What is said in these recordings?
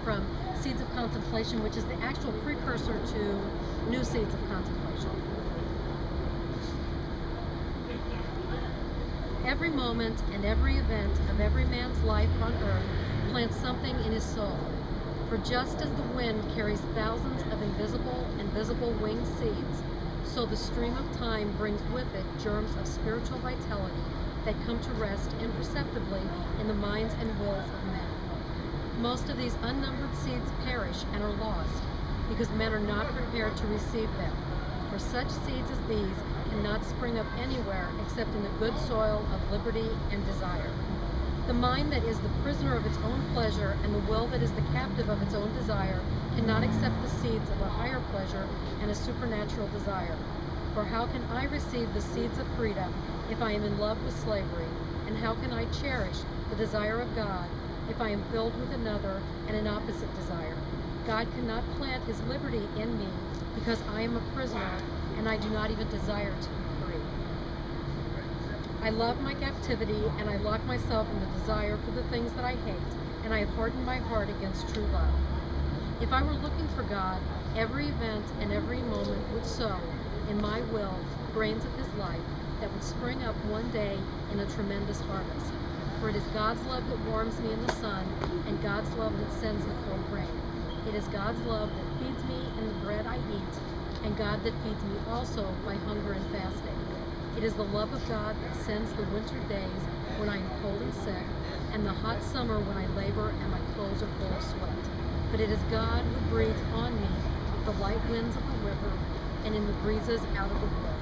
from Seeds of Contemplation, which is the actual precursor to New Seeds of Contemplation. Every moment and every event of every man's life on earth plants something in his soul. For just as the wind carries thousands of invisible and visible winged seeds, so the stream of time brings with it germs of spiritual vitality that come to rest imperceptibly in the minds and wills of men. Most of these unnumbered seeds perish and are lost because men are not prepared to receive them. For such seeds as these cannot spring up anywhere except in the good soil of liberty and desire. The mind that is the prisoner of its own pleasure and the will that is the captive of its own desire cannot accept the seeds of a higher pleasure and a supernatural desire. For how can I receive the seeds of freedom if I am in love with slavery? And how can I cherish the desire of God if I am filled with another and an opposite desire? God cannot plant his liberty in me because I am a prisoner and I do not even desire to be free. I love my captivity, and I lock myself in the desire for the things that I hate, and I have hardened my heart against true love. If I were looking for God, every event and every moment would sow in my will grains of his life that would spring up one day in a tremendous harvest. For it is God's love that warms me in the sun, and God's love that sends the cold rain. It is God's love that feeds me in the bread I eat, and God that feeds me also by hunger and fasting. It is the love of God that sends the winter days when I am cold and sick, and the hot summer when I labor and my clothes are full of sweat. But it is God who breathes on me with the light winds of the river and in the breezes out of the wood.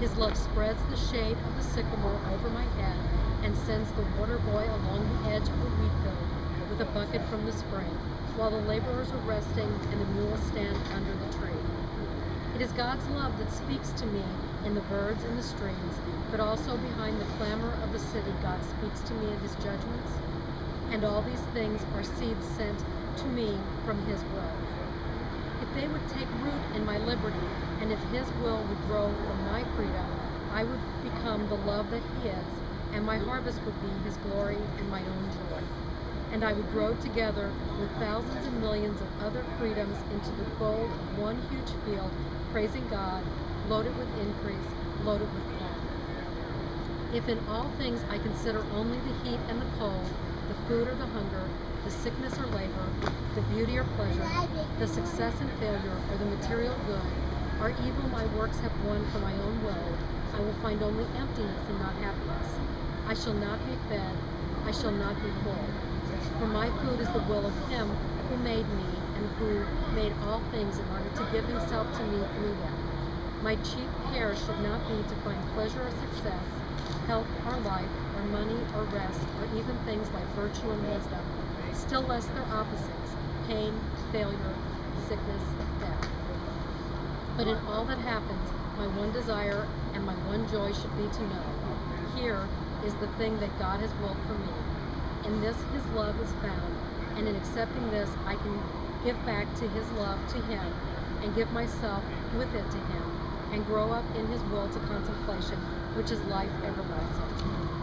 His love spreads the shade of the sycamore over my head and sends the water boy along the edge of the wheat field with a bucket from the spring, while the laborers are resting and the mules stand under the tree. It is God's love that speaks to me in the birds and the streams, but also behind the clamor of the city God speaks to me in his judgments. And all these things are seeds sent to me from his will. If they would take root in my liberty, and if his will would grow from my freedom, I would become the love that he is, and my harvest would be his glory and my own joy. And I would grow together with thousands and millions of other freedoms into the gold of one huge field, praising God, loaded with increase, loaded with calm. If in all things I consider only the heat and the cold, the food or the hunger, the sickness or labor, the beauty or pleasure, the success and failure, or the material good, or evil my works have won for my own will, I will find only emptiness and not happiness. I shall not be fed, I shall not be full. For my food is the will of him who made me and who made all things in order to give himself to me through them. My chief care should not be to find pleasure or success, health or life, or money or rest, or even things like virtue and wisdom, still less their opposites, pain, failure, sickness, death. But in all that happens, my one desire and my one joy should be to know, here is the thing that God has willed for me. In this his love is found, and in accepting this I can give back to his love to him, and give myself with it to him, and grow up in his will to contemplation, which is life everlasting.